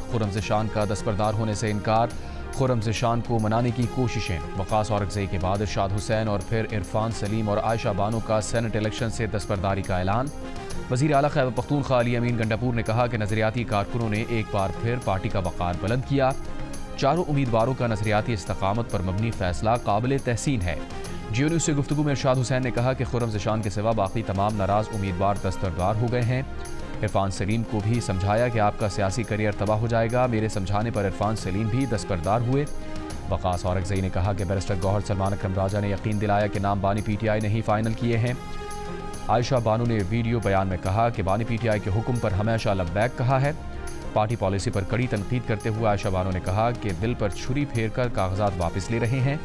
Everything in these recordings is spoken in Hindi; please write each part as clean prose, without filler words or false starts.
खुर्रम ज़ेशान का दस्तबरदार होने से इनकार, खुर्रम ज़ेशान को मनाने की कोशिशें। वक़ास औरकज़ई के बाद इरशाद हुसैन और फिर इरफान सलीम और आयशा बानो का सेनेट इलेक्शन से दस्तबरदारी का ऐलान। वज़ीर आला खैबर पख्तूनख्वा अली अमीन गंडापुर ने कहा कि नज़रियाती कारकुनों ने एक बार फिर पार्टी का वक़ार बुलंद किया। चारों उम्मीदवारों का नज़रियाती इस्तकामत पर मबनी फैसला काबिल तहसीन है। जियो न्यूज़ से गुफ्तगू में इरशाद हुसैन ने कहा कि खुर्रम ज़ेशान के सिवा बाकी तमाम नाराज़ उम्मीदवार दस्तबरदार हो गए हैं। इरफान सलीम को भी समझाया कि आपका सियासी करियर तबाह हो जाएगा। मेरे समझाने पर इरफान सलीम भी दस्तबरदार हुए। वक़ास औरकज़ई ने कहा कि बैरिस्टर गौहर सलमान अकरम राजा ने यकीन दिलाया कि नाम बानी PTI ने ही फाइनल किए हैं। आयशा बानो ने वीडियो बयान में कहा कि बानी PTI के हुक्म पर हमेशा लब्बैक कहा है। पार्टी पॉलिसी पर कड़ी तनकीद करते हुए आयशा बानो ने कहा कि दिल पर छुरी फेर कर कागजात वापस ले रहे हैं।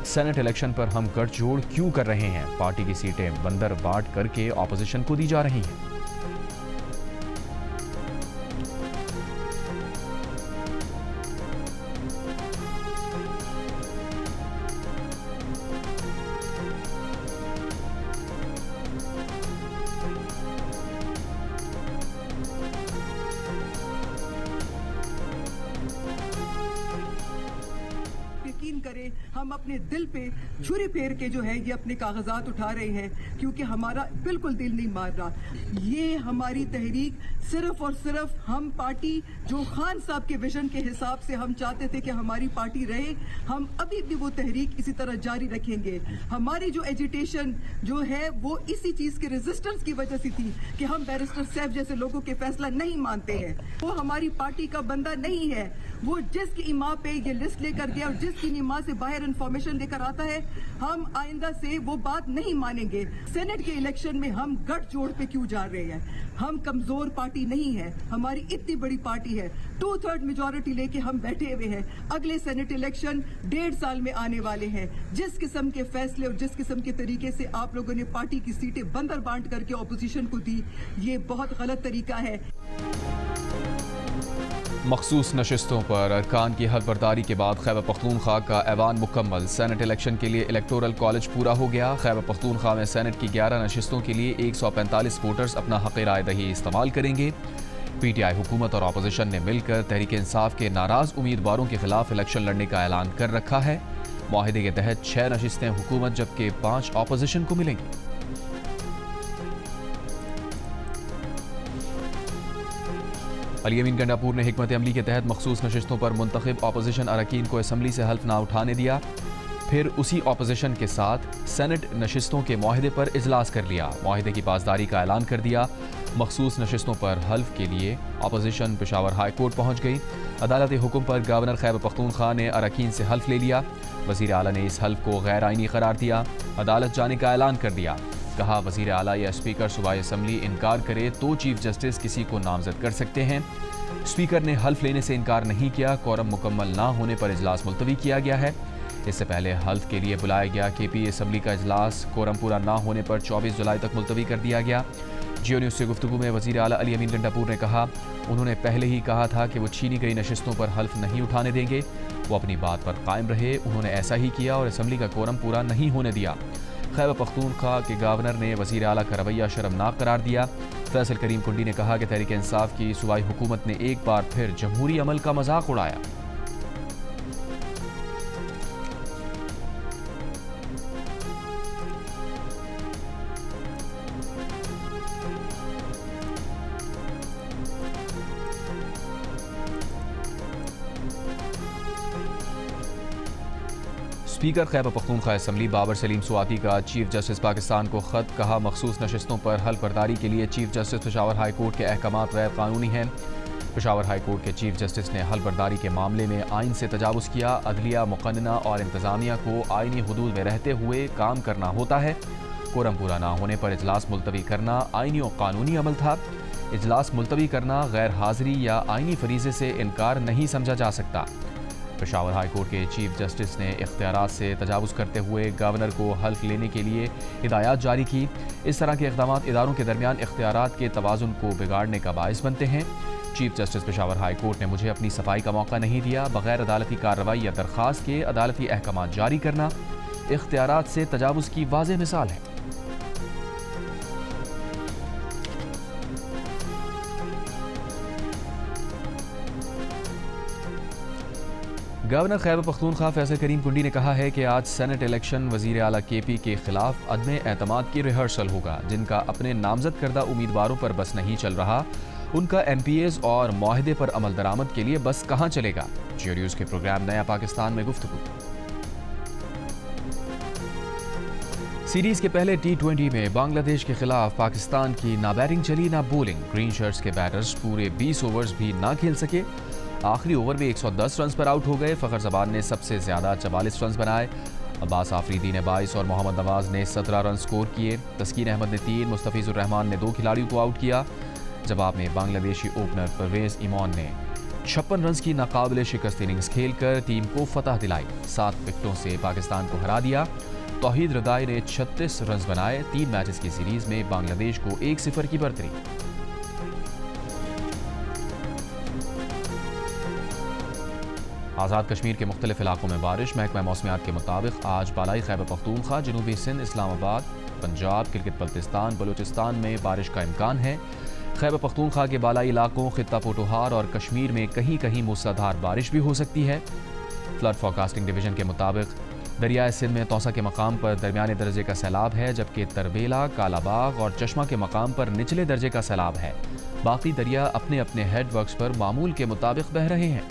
सेनेट इलेक्शन पर हम गठजोड़ क्यों कर रहे हैं? पार्टी की सीटें बंदर बांट करके ऑपोजिशन को दी जा रही हैं। यकीन करें, हम अपने दिल पे छुरी फेर के जो है ये अपने कागजात उठा रहे हैं, क्योंकि हमारा बिल्कुल दिल नहीं मार रहा। ये हमारी तहरीक सिर्फ और सिर्फ हम पार्टी जो खान साहब के विजन के हिसाब से हम चाहते थे कि हमारी पार्टी रहे, हम अभी भी वो तहरीक इसी तरह जारी रखेंगे। हमारी जो एजिटेशन जो है वो इसी चीज के रेजिस्टेंस की वजह से थी कि हम बैरिस्टर सैफ जैसे लोगों के फैसला नहीं मानते हैं। वो हमारी पार्टी का बंदा नहीं है। वो जिसकी इमाम पे ये लिस्ट लेकर गया और जिसकी इमाम से बाहर इंफॉर्मेशन लेकर आता है, हम आइंदा से वो बात नहीं मानेंगे। सेनेट के इलेक्शन में हम गठजोड़ पे क्यों जा रहे हैं? हम कमजोर पार्टी नहीं है, हमारी इतनी बड़ी पार्टी है। 2/3 मेजॉरिटी लेके हम बैठे हुए हैं। अगले सेनेट इलेक्शन 1.5 साल में आने वाले हैं। जिस किस्म के फैसले और जिस किस्म के तरीके से आप लोगों ने पार्टी की सीटें बंदर बांट करके ऑपोजिशन को दी, ये बहुत गलत तरीका है। मखसूस नशिस्तों पर अरकान की हलफबरदारी के बाद खैबर पख्तूनख्वा का ऐवान मुकम्मल। सेनेट इलेक्शन के लिए इलेक्टोरल कॉलेज पूरा हो गया। खैबर पख्तूनख्वा में सेनेट की 11 नशिस्तों के लिए 145 वोटर्स अपना हक़ राय दही इस्तेमाल करेंगे। PTI हुकूमत और अपोजिशन ने मिलकर तहरीक इंसाफ के नाराज उम्मीदवारों के खिलाफ इलेक्शन लड़ने का ऐलान कर रखा है। मुआहिदे के तहत 6 नशिस्तें हुकूमत जबकि 5 अपोजिशन को मिलेंगी। अली अमीन गंडापुर ने हिकमत अमली के तहत मखसूस नशिस्तों पर मुंतखब अपोजिशन अरकान को असम्बली से हल्फ ना उठाने दिया। फिर उसी अपोजिशन के साथ सेनेट नशिस्तों के मुआहिदे पर इजलास कर लिया। मुआहिदे की पासदारी का ऐलान कर दिया। मखसूस नशिस्तों पर हल्फ के लिए अपोजिशन पेशावर हाई कोर्ट पहुंच गई। अदालती हुक्म पर गवर्नर खैबर पख्तूनख्वा ने अरकान से हल्फ ले लिया। वज़ीर आला ने इस हल्फ को गैर आइनी करार दिया। अदालत जाने का ऐलान कर दिया। कहा, वज़ीर आला या स्पीकर सूबाई असम्बली इनकार करे तो चीफ जस्टिस किसी को नामजद कर सकते हैं। स्पीकर ने हल्फ लेने से इनकार नहीं किया। कोरम मुकम्मल ना होने पर इजलास मुलतवी किया गया है। इससे पहले हल्फ के लिए बुलाया गया KP असम्बली का इजलास कोरम पूरा ना होने पर 24 जुलाई तक मुलतवी कर दिया गया। जियो न्यूज़ से गुफ्तगू में वज़ीर आला अली अमीन गंडापुर ने कहा, उन्होंने पहले ही कहा था कि वो छीनी गई नशिस्तों पर हल्फ नहीं उठाने देंगे। वो अपनी बात पर कायम रहे। उन्होंने ऐसा ही किया और असम्बली का कोरम पूरा नहीं होने दिया। खैबर पख्तूनख्वा के गवर्नर ने वज़ीर आला का रवैया शर्मनाक करार दिया। फैसल करीम कुंडी ने कहा कि तहरीक इंसाफ की सूबाई हुकूमत ने एक बार फिर जमहूरी अमल का मजाक उड़ाया। स्पीकर खैबर पख्तूनख्वा असम्बली बाबर सलीम सुआती का चीफ जस्टिस पाकिस्तान को खत। कहा, मखसूस नशिस्तों पर हल्फबरदारी के लिए chief justice Peshawar high court के अहकाम गैर कानूनी हैं। पेशावर हाई कोर्ट के चीफ जस्टिस ने हल्फबरदारी के मामले में आइन से तजावुज़ किया। अदलिया, मुक़न्नना और इंतज़ामिया को आइनी हुदूद में रहते हुए काम करना होता है। कोरम पूरा ना होने पर इजलास मुलतवी करना आइनी और कानूनी अमल था। इजलास मुलतवी करना गैर हाज़िरी या आइनी फरीज़े से इनकार नहीं समझा जा सकता। पेशावर हाई कोर्ट के चीफ जस्टिस ने इख्तियारात से तजावुज़ करते हुए गवर्नर को हल्फ लेने के लिए हिदायत जारी की। इस तरह के इक़दाम इदारों के दरमियान इख्तियारात के तवाज़ुन को बिगाड़ने का बाइस बनते हैं। Chief justice Peshawar high court ने मुझे अपनी सफाई का मौका नहीं दिया। बगैर अदालती कार्रवाई या दरख्वास्त के अदालती अहकाम जारी करना इख्तियारात से तजावुज़ की वाज़ेह मिसाल है। गवर्नर खैबर पख्तूनख्वा फैसल करीम कुंडी ने कहा है कि आज सेनेट इलेक्शन वजीर आला KP के खिलाफ अदम एतमाद की रिहर्सल होगा। जिनका अपने नामजद करदा उम्मीदवारों पर बस नहीं चल रहा, उनका MPAs और मुआहदे पर अमल दरामद के लिए बस कहाँ चलेगा। जियो न्यूज़ के प्रोग्राम नया पाकिस्तान में गुफ्तगू। सीरीज के पहले T20 में बांग्लादेश के खिलाफ पाकिस्तान की ना बैटिंग चली ना बॉलिंग। ग्रीन शर्ट्स के बैटर्स पूरे 20 ओवर्स भी ना खेल सके। आखिरी ओवर में 110 रन पर आउट हो गए। फखर जबान ने सबसे ज्यादा 44 रन बनाए। अब्बास आफरीदी ने 22 और मोहम्मद नवाज ने 17 रन स्कोर किए। तस्कीन अहमद ने 3, मुस्तफिजुर रहमान ने 2 खिलाड़ियों को आउट किया। जवाब में बांग्लादेशी ओपनर परवेज इमॉन ने 56 रन की नाकाबिले शिकस्त इनिंग्स खेलकर टीम को फतह दिलाई। 7 विकेटों से पाकिस्तान को हरा दिया। तौहीद रदाई ने 36 रन बनाए। 3 मैचेस की सीरीज में बांग्लादेश को 1-0 की बढ़तरी। आज़ाद कश्मीर के मुख्तलिफ इलाकों में बारिश। महकमा मौसमियात के मुताबिक आज बालाई खैबर पख्तूनख्वा, जनूबी सिंध, इस्लामाबाद, पंजाब, गिलगित बल्तिस्तान, बलूचिस्तान में बारिश का इम्कान है। खैबर पख्तूनख्वा के बालाई इलाकों, खित्ता पोटोहार और कश्मीर में कहीं कहीं मूसलाधार बारिश भी हो सकती है। फ्लड फोरकास्टिंग डिवीजन के मुताबिक दरियाए सिंध में तौसा के मकाम पर दरमियाने दर्जे का सैलाब है, जबकि तरबेला, कालाबाग और चश्मा के मकाम पर निचले दर्जे का सैलाब है। बाकी दरिया अपने अपने हेड वर्क्स पर मामूल के मुताबिक बह रहे हैं।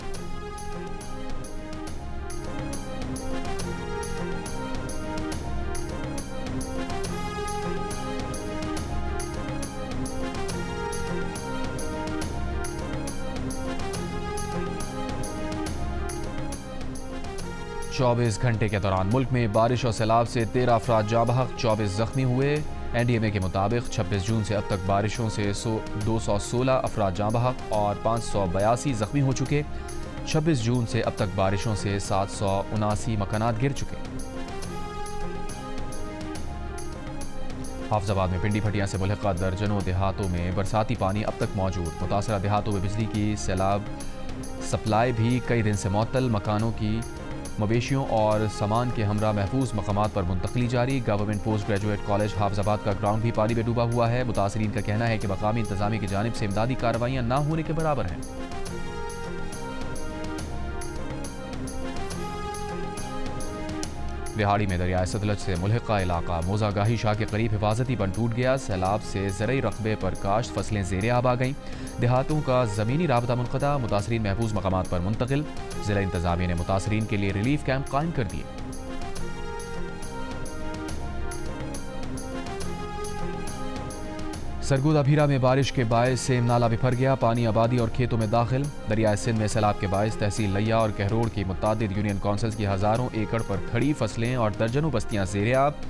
चौबीस घंटे के दौरान मुल्क में बारिश और सैलाब से 13 अफराद जाँ बहक, 24 जख्मी हुए। NDMA के मुताबिक 26 जून से अब तक बारिशों से 216 अफराद जाँ बहक और 582 जख्मी हो चुके। 26 जून से अब तक बारिशों से 779 मकानात गिर चुके। हाफिजाबाद में पिंडी फटियां से मुल्हिका दर्जनों देहातों में बरसाती पानी अब तक मौजूद। मुतासरा देहातों में बिजली की सैलाब सप्लाई भी कई दिन से मुअत्तल। मकानों की, मवेशियों और सामान के हमरा महफूज मकामात पर मुंतकली जारी। Government post graduate college Hafizabad का ग्राउंड भी पानी में डूबा हुआ है। मुतासरीन का कहना है कि मकामी इंतजामिया की जानिब से इमदादी कार्रवाइयाँ ना होने के बराबर हैं। रिहाड़ी में दरियाए सतलज से मुल्हिका इलाका मोजागाही शाह के करीब हिफाजती बंद टूट गया। सैलाब से ज़रई रकबे पर काश्त फसलें ज़ेरे आब आ गईं। देहातों का ज़मीनी राबता मुनक़ता। मुतासरीन महफूज मकामात पर मुंतकिल। ज़िला इंतज़ामिया ने मुतासरीन के लिए रिलीफ कैंप कायम कर दिए। सरगोदा भीरा में बारिश के बायस सेम नाला बिफर गया। पानी आबादी और खेतों में दाखिल। दरियाए सिंध में सैलाब के बायस तहसील लिया और कहरोड़ की मुतादिद यूनियन काउंसिल्स की हज़ारों एकड़ पर खड़ी फसलें और दर्जनों बस्तियां ज़ेरे आब।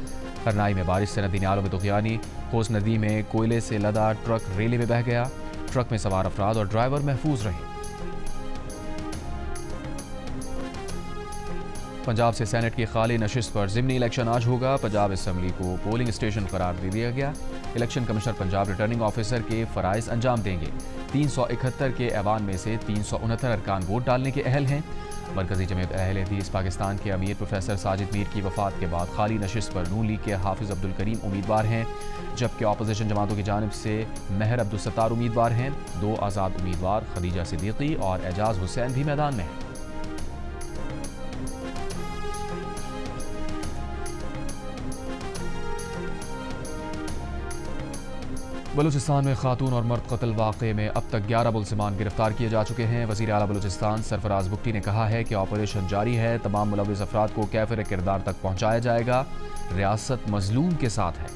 करनाई में बारिश से नदी नालों में तुग़यानी। कोस नदी में कोयले से लदा ट्रक रेले में बह गया। ट्रक में सवार अफराद और ड्राइवर महफूज रहे। पंजाब से सेनेट की खाली नशिस्त पर ज़िमनी इलेक्शन आज होगा। पंजाब असम्बली को पोलिंग स्टेशन करार दे दिया गया। Election commissioner Punjab returning officer के फ़राइज़ अंजाम देंगे। 371 के ऐवान में से 369 अरकान वोट डालने के अहल हैं। मरकज़ी जमीयत अहले हदीस पाकिस्तान के अमीर प्रोफेसर साजिद मीर की वफ़ात के बाद खाली नशिस्त पर नून लीग के हाफिज़ अब्दुल करीम उम्मीदवार हैं, जबकि अपोजिशन जमातों की जानिब से महर अब्दुल सत्तार उम्मीदवार हैं। 2 आज़ाद उम्मीदवार खदीजा सिद्दीकी और एजाज हुसैन भी मैदान में हैं। बलूचिस्तान में खातून और मर्द कत्ल वाक़े में अब तक 11 मुलज़िमान गिरफ्तार किए जा चुके हैं। वज़ीर आला बलूचिस्तान सरफराज बुगटी ने कहा है कि ऑपरेशन जारी है। तमाम मुलव्विस अफराद को कैफ़िर किरदार तक पहुँचाया जाएगा। रियासत मज़लूम के साथ है।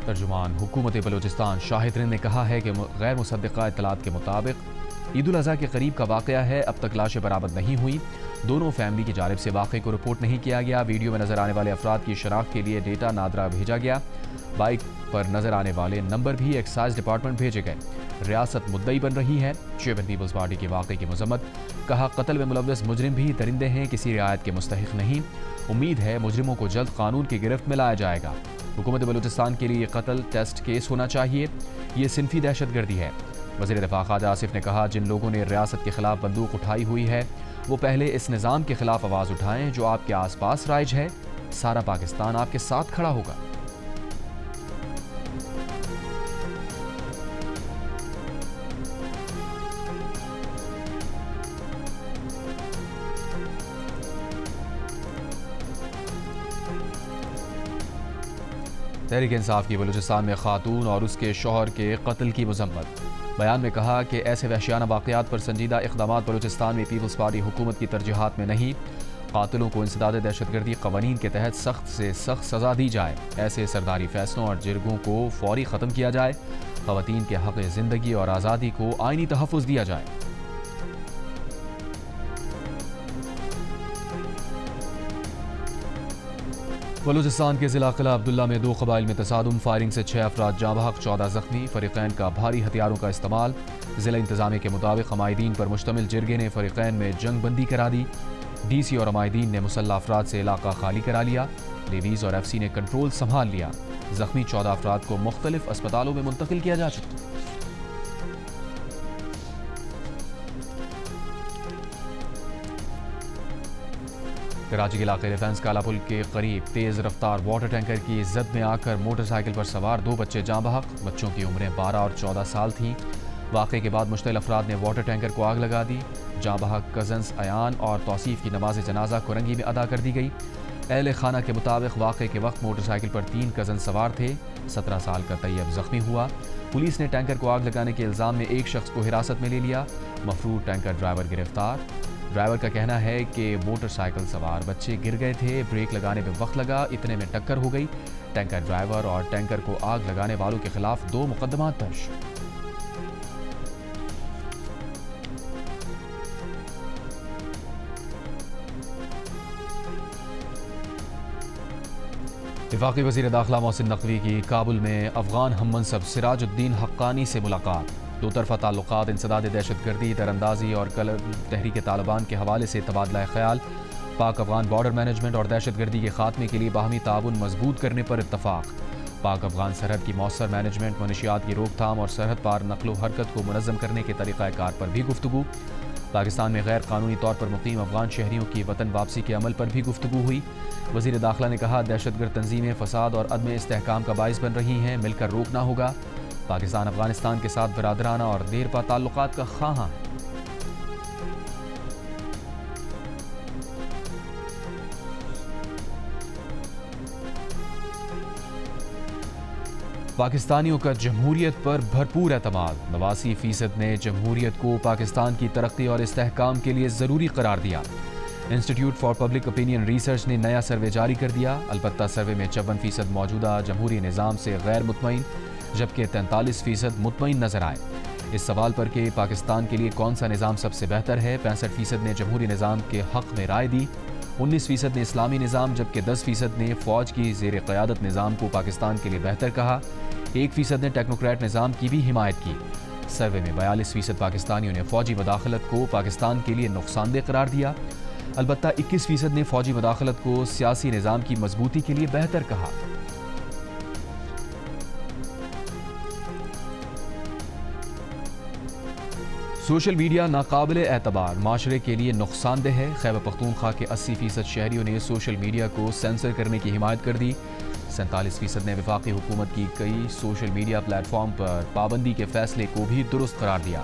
तर्जुमान हुकूमत बलूचिस्तान शाहिद रिंद ने कहा है कि गैर मुसद्दिक़ा इत्तलात के मुताबिक ईद उल अज़हा के करीब का वाक़या है। अब तक लाशें बरामद नहीं हुई। दोनों फैमिली की जानिब से वाक़े को रिपोर्ट नहीं किया गया। वीडियो में नजर आने वाले अफराद की शनाख्त के लिए डेटा नादरा भेजा गया। बाइक पर नजर आने वाले नंबर भी एक्साइज डिपार्टमेंट भेजे गए। रियासत मुद्दई बन रही है। शेबन पीपल्स पार्टी के वाक़े की मजम्मत। कहा, कत्ल में मुलव्वस मुजरिम भी दरिंदे हैं, किसी रियायत के मुस्तहिक नहीं। उम्मीद है मुजरिमों को जल्द कानून की गिरफ्त में लाया जाएगा। हुकूमत बलूचिस्तान के लिए ये कत्ल टेस्ट केस होना चाहिए। ये सिनफी दहशतगर्दी है। वज़ीर दिफ़ा ख्वाजा आसिफ ने कहा, जिन लोगों ने रियासत के खिलाफ बंदूक उठाई हुई है वो पहले इस निज़ाम के खिलाफ आवाज़ उठाएं जो आपके आस पास राइज है। सारा पाकिस्तान आपके साथ खड़ा होगा। तहरीक इंसाफ की बलूचिस्तान में खातून और उसके शौहर के कत्ल की मजम्मत। बयान में कहा कि ऐसे वहशियाना वाक़यात पर संजीदा इक़दाम बलूचिस्तान में पीपल्स पार्टी हुकूमत की तरजीहात में नहीं। कातिलों को इंसदाद दहशतगर्दी क़वानीन के तहत सख्त से सख्त सज़ा दी जाए। ऐसे सरदारी फैसलों और जिरगों को फौरी ख़त्म किया जाए। ख़वातीन के हक़ ज़िंदगी और आज़ादी को आइनी तहफ़्फ़ुज़ दिया जाए। बलूचिस्तान के ज़िला किला अब्दुल्ला में 2 क़बाइल में तसादुम, फायरिंग से 6 अफराद जाँ बहक, 14 ज़ख्मी। फ़रीक़ैन का भारी हथियारों का इस्तेमाल। ज़िला इंतज़ामिया के मुताबिक हमायदीन पर मुश्तमिल जिरगे ने फ़रीक़ैन में जंग बंदी करा दी। DC और हमायदीन ने मुसल्लह अफराद से इलाका खाली करा लिया। लेवीज़ और FC ने कंट्रोल संभाल लिया। ज़ख्मी 14 अफराद को मुख्तलिफ अस्पतालों में मुंतकिल किया जा चुका। कराची के इलाके डिफेंस काला पुल के करीब तेज़ रफ्तार वाटर टैंकर की जद में आकर मोटरसाइकिल पर सवार 2 बच्चे जाँ बहक। बच्चों की उम्रें 12 और 14 साल थीं। वाक़े के बाद मुश्तइल अफराद ने वाटर टैंकर को आग लगा दी। जाँ बहक कज़न्स अयान और तौसीफ़ की नमाज जनाजा कुरंगी में अदा कर दी गई। अहले खाना के मुताबिक वाक़े के वक्त मोटरसाइकिल पर 3 कज़न सवार थे। 17 साल का तैयब ज़ख्मी हुआ। पुलिस ने टैंकर को आग लगाने के इल्ज़ाम में एक शख्स को हिरासत में ले लिया। मफरूर टैंकर ड्राइवर गिरफ्तार। ड्राइवर का कहना है कि मोटरसाइकिल सवार बच्चे गिर गए थे, ब्रेक लगाने में वक्त लगा, इतने में टक्कर हो गई। टैंकर ड्राइवर और टैंकर को आग लगाने वालों के खिलाफ 2 मुकदमात दर्ज। वफाकी वज़ीर दाखिला मोहसिन नकवी की काबुल में अफगान हममनसब सिराजुद्दीन हक्कानी से मुलाकात। 2 तरफ़ा ताल्लुकात, इंसदाद दहशतगर्दी, दरअंदाजी और तहरीक तालिबान के हवाले से तबादला ख्याल। पाक अफगान बॉर्डर मैनेजमेंट और दहशतगर्दी के खात्मे के लिए बाहमी ताउन मजबूत करने पर इत्तफाक। पाक अफगान सरहद की मौसर मैनेजमेंट, मनशियात की रोकथाम और सरहद पार नकलो हरकत को मुनज़्ज़म करने के तरीक़ाकार पर भी गुफ्तगू। पाकिस्तान में गैर कानूनी तौर पर मुक़ीम अफगान शहरियों की वतन वापसी के अमल पर भी गुफ्तगू हुई। वज़ीर दाखिला ने कहा, दहशतगर्द तंजीमें फ़साद और अदम इस्तेहकाम का बाइस बन रही हैं, मिलकर रोकना होगा। पाकिस्तान अफगानिस्तान के साथ बरादराना और देरपा ताल्लुकात का ख़्वाहां है। पाकिस्तानियों का जमहूरियत पर भरपूर एतमाद। 89% ने जमहूरियत को पाकिस्तान की तरक्की और इस्तेहकाम के लिए ज़रूरी करार दिया। Institute for public opinion research ने नया सर्वे जारी कर दिया। अलबत्ता सर्वे में 54% मौजूदा जमहूरी निज़ाम से गैर मुतमईन, जबकि 43% मुतमईन नजर आए। इस सवाल पर कि पाकिस्तान के लिए कौन सा निज़ाम सबसे बेहतर है, 65% ने जमहूरी निज़ाम के हक़ में राय दी। 19% ने इस्लामी निज़ाम, जबकि 10% ने फ़ौज की ज़ेर क़यादत निज़ाम को पाकिस्तान के लिए बेहतर कहा। 1% ने टेक्नोक्रेट निज़ाम की भी हिमायत की। सर्वे में 42% पाकिस्तानियों ने फ़ौजी मदाखलत को पाकिस्तान के लिए नुकसानदेह करार दिया। अलबत्ता 21% ने फ़ौजी मदाखलत को सियासी निज़ाम की मजबूती के लिए बेहतर कहा। सोशल मीडिया नाकाबिल एतबार, माशरे के लिए नुकसानदेह है। खैबर पख्तूनख्वा के 80% शहरियों ने सोशल मीडिया को सेंसर करने की हिमायत कर दी। 47% ने वफाकी हुकूमत की कई सोशल मीडिया प्लेटफॉर्म पर पाबंदी के फैसले को भी दुरुस्त करार दिया।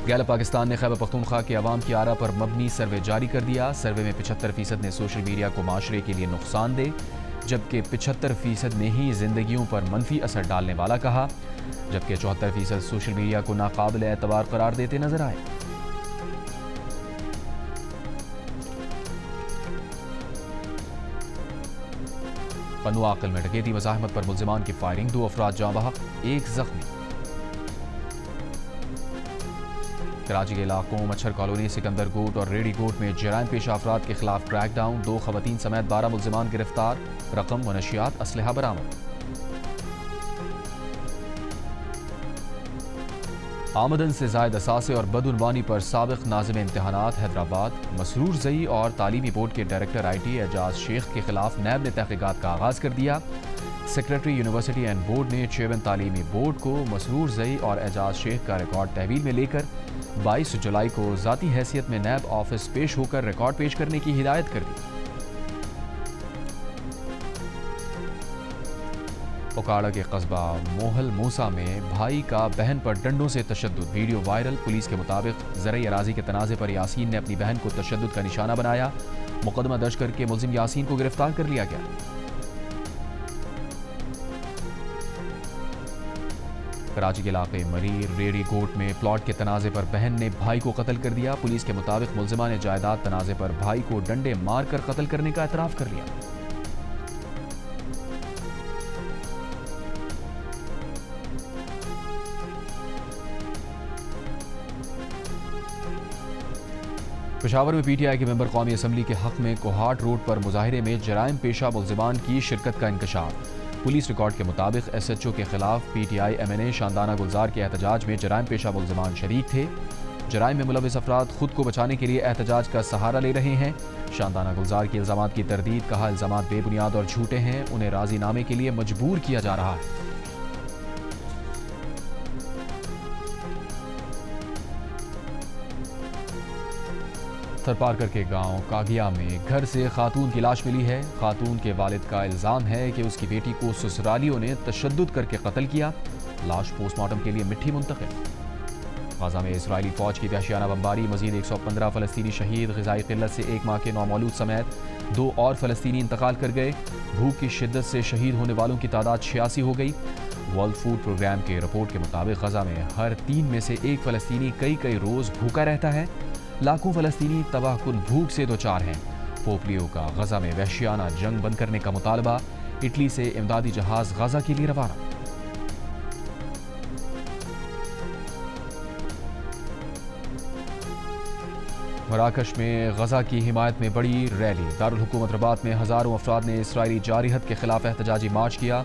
गैलप पाकिस्तान ने खैबर पख्तूनख्वा के अवाम की आरा पर मबनी सर्वे जारी कर दिया। सर्वे में 75% ने सोशल मीडिया को माशरे के लिए नुकसानदेह, जबकि 75% ने ही जिंदगियों पर मनफी असर डालने वाला कहा, जबकि 74% सोशल मीडिया को नाकाबिल एतबार करार देते नजर आए। पन्नू आकल में डकैती मज़ाहमत पर मुल्जिमान की फायरिंग, 2 अफराद जाँ बहक, 1 ज़ख्मी। कराची के इलाकों मच्छर कॉलोनी, सिकंदर गोट और रेडी गोट में जराइम पेशा अफराद के खिलाफ क्रैकडाउन, 2 ख़वातीन समेत 12 मुल्जिमान गिरफ्तार, रकम मनशियात असलहा बरामद। आमदन से ज़ायद असासे और बदउनवानी पर साबिक़ नाज़िम इम्तिहानात हैदराबाद, मसरूर ज़ई और तालीमी बोर्ड के डायरेक्टर IT एजाज शेख के खिलाफ नैब ने तहक़ीक़ात का आगाज़ कर दिया। सेक्रेटरी यूनिवर्सिटी एंड बोर्ड ने चेयरमैन तालीमी बोर्ड को मसरूर ज़ई और एजाज शेख का रिकॉर्ड तहवील में लेकर 22 जुलाई को ज़ाती हैसियत में नैब ऑफिस पेश होकर रिकॉर्ड पेश करने की हिदायत कर दी। ओकाड़ा के कस्बा मोहल मूसा में भाई का बहन पर डंडों से तशद्दुद, वीडियो वायरल। पुलिस के मुताबिक ज़रई अराज़ी के तनाज़े पर यासीन ने अपनी बहन को तशद्दुद का निशाना बनाया। मुकदमा दर्ज करके मुल्जिम यासीन को गिरफ्तार कर लिया गया। कराची के इलाके मरीर रेडी कोट में प्लॉट के तनाज़े पर बहन ने भाई को कत्ल कर दिया। पुलिस के मुताबिक मुलजिमा ने जायदाद तनाज़े पर भाई को डंडे मारकर कत्ल करने का एतराफ़ कर लिया। पेशावर में पीटीआई के मेंबर कौमी असम्बली के हक में कोहाट रोड पर मुजाहिरे में जराइम पेशा मुलजिमान की शिरकत का इंकशाफ। पुलिस रिकॉर्ड के मुताबिक SHO के खिलाफ पीटीआई MNA शानदाना गुलजार के एहतजाज में जराइम पेशा मुलजिमान शरीक थे। जराइम में मुलविस अफराद खुद को बचाने के लिए एहतजाज का सहारा ले रहे हैं। शानदाना गुलजार के इल्जामात की तरदीद, कहा इल्जामात बेबुनियाद और झूठे हैं, उन्हें राजीनामे के लिए मजबूर किया जा रहा है। थरपारकर के गांव कागिया में घर से खातून की लाश मिली है। खातून के वालिद का इल्जाम है कि उसकी बेटी को ससुरालियों ने तशद्दुद करके कत्ल किया। लाश पोस्टमार्टम के लिए मिट्टी मुंतकिल। गाजा में इजरायली फौज की वहशियाना बमबारी, मजीद 115 फलस्तीनी शहीद। ग़िज़ाई क़िल्लत से 1 माह के नौमौलूद समेत 2 और फलस्तीनी इंतकाल कर गए। भूख की शिद्दत से शहीद होने वालों की तादाद 86 हो गई। वर्ल्ड फूड प्रोग्राम के रिपोर्ट के मुताबिक गजा में हर 3 में से 1 फलस्तीनी कई रोज़ भूखा रहता है। लाखों फलस्तीनी तबाहकुन भूख से दोचार हैं। पोपलियो का गजा में वहशियाना जंग बंद करने का मुतालबा। इटली से इमदादी जहाज गजा के लिए रवाना। मराकश में गजा की हिमायत में बड़ी रैली। दारुल हुकूमत रबात में हजारों अफराद ने इसराइली जारिहत के खिलाफ एहतजाजी मार्च किया।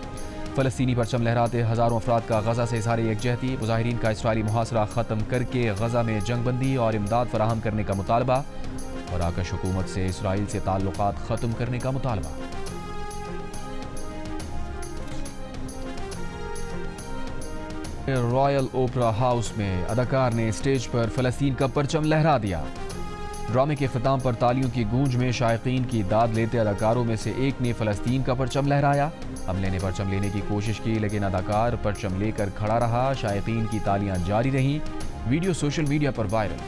फलस्तीनी परचम लहराते हजारों अफराद का गजा से इज़हार यकजहती। मुजाहिरीन का इसराइली मुहासरा ख़त्म करके गजा में जंगबंदी और इमदाद फराहम करने का मुतालबा। मराकश हुकूमत से इसराइल से ताल्लुकात ख़त्म करने का मुतालबा। रॉयल ओपरा हाउस में अदाकार ने स्टेज पर फलस्तीन का परचम लहरा दिया। ड्रामे के ख़िताम पर तालियों की गूंज में शायकीन की दाद लेते अदाकारों में से एक ने फलस्तीन का परचम लहराया। अमले ने परचम लेने की कोशिश की, लेकिन अदाकार परचम लेकर खड़ा रहा। शायकीन की तालियां जारी रहीं। वीडियो सोशल मीडिया पर वायरल।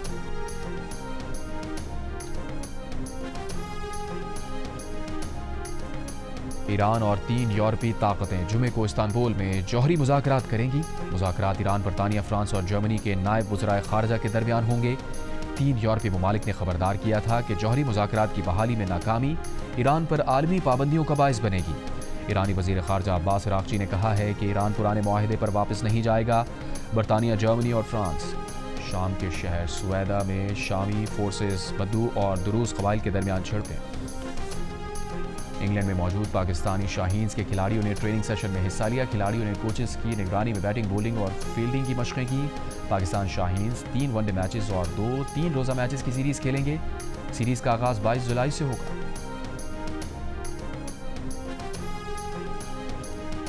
ईरान और 3 यूरोपीय ताकतें जुमे को इस्तांबुल में जौहरी मुज़ाकरात करेंगी। मुज़ाकरात ईरान, बरतानिया, फ्रांस और जर्मनी के नायब वज़राए ख़ारिजा के दरमियान होंगे। 3 यूरोपीय ममालिक ने खबरदार किया था कि जौहरी मुज़ाकरात की बहाली में नाकामी ईरान पर आलमी पाबंदियों का बाइस बनेगी। ईरानी वज़ीर ख़ारिजा अब्बास अराग़ची ने कहा है कि ईरान पुराने मुआहदे पर वापस नहीं जाएगा। बरतानिया, जर्मनी और फ्रांस शाम के शहर सुवैदा में शामी फोर्सेस बद्दू और दुरूस क़बाइल के दरमियान छिड़पें। इंग्लैंड में मौजूद पाकिस्तानी शाहीन्स के खिलाड़ियों ने ट्रेनिंग सेशन में हिस्सा लिया। खिलाड़ियों ने कोचेस की निगरानी में बैटिंग, बॉलिंग और फील्डिंग की मशक़ें की। पाकिस्तान शाहीन्स 3 वनडे मैचेस और 2 3 रोज़ा मैचेस की सीरीज़ खेलेंगे। सीरीज़ का आगाज़ 22 जुलाई से होगा।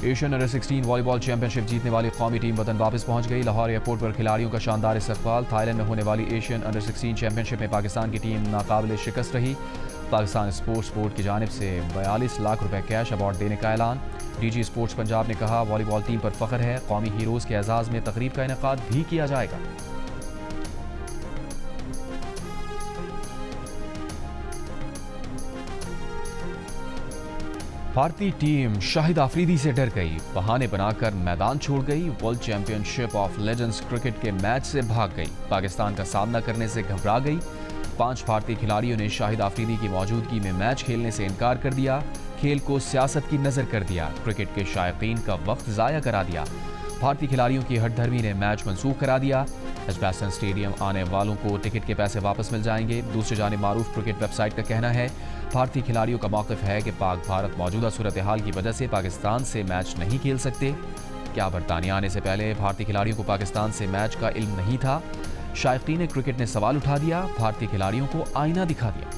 एशियन अंडर 16 वॉलीबॉल चैंपियनशिप जीतने वाली कौमी टीम वतन वापस पहुंच गई। लाहौर एयरपोर्ट पर खिलाड़ियों का शानदार इस्तकबाल। थाईलैंड में होने वाली एशियन अंडर 16 चैंपियनशिप में पाकिस्तान की टीम नाकाबिल शिकस्त रही। पाकिस्तान स्पोर्ट्स बोर्ड की जानिब से 42 लाख रुपए कैश अवार्ड देने का ऐलान। DG स्पोर्ट्स पंजाब ने कहा, वॉलीबॉल टीम पर फख्र है। कौमी हीरोज़ के एजाज़ में तकरीब का इनेकाद भी किया जाएगा। भारतीय टीम शाहिद आफरीदी से डर गई, बहाने बनाकर मैदान छोड़ गई। World championship of legends cricket के मैच से भाग गई। पाकिस्तान का सामना करने से घबरा गई। 5 भारतीय खिलाड़ियों ने शाहिद आफरीदी की मौजूदगी में मैच खेलने से इनकार कर दिया। खेल को सियासत की नज़र कर दिया। क्रिकेट के शायकीन का वक्त ज़ाया करा दिया। भारतीय खिलाड़ियों की हठधर्मी ने मैच मनसूख करा दिया। एजबास्टन स्टेडियम आने वालों को टिकट के पैसे वापस मिल जाएंगे। दूसरी जानिब मारूफ क्रिकेट वेबसाइट का कहना है, भारतीय खिलाड़ियों का मौक़िफ़ है कि पाक भारत मौजूदा सूरत हाल की वजह से पाकिस्तान से मैच नहीं खेल सकते। क्या बरतानिया आने से पहले भारतीय खिलाड़ियों को पाकिस्तान से मैच का इल्म नहीं था? शायकीन क्रिकेट ने सवाल उठा दिया, भारतीय खिलाड़ियों को आईना दिखा दिया।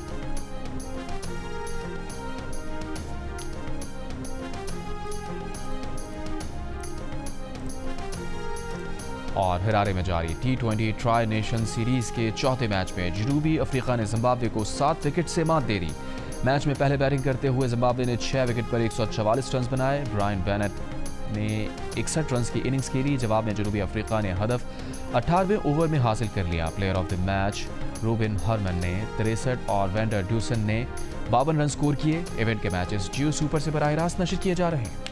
और हरारे में जारी T20 ट्राई नेशन सीरीज के चौथे मैच में जनूबी अफ्रीका ने जिम्बाब्वे को 7 विकेट से मात दे दी। मैच में पहले बैटिंग करते हुए जिम्बाब्वे ने 6 विकेट पर 144 रन बनाए। ब्रायन बेनेट ने 61 रन की इनिंग्स खेली। जवाब में जनूबी अफ्रीका ने हदफ 18वें ओवर में हासिल कर लिया। Player of the match Rubin Hermann ने 63 और वेंडर ड्यूसन ने 52 रन स्कोर किए। इवेंट के मैचेस जियो सुपर से बराह रास्त नशर किए जा रहे हैं।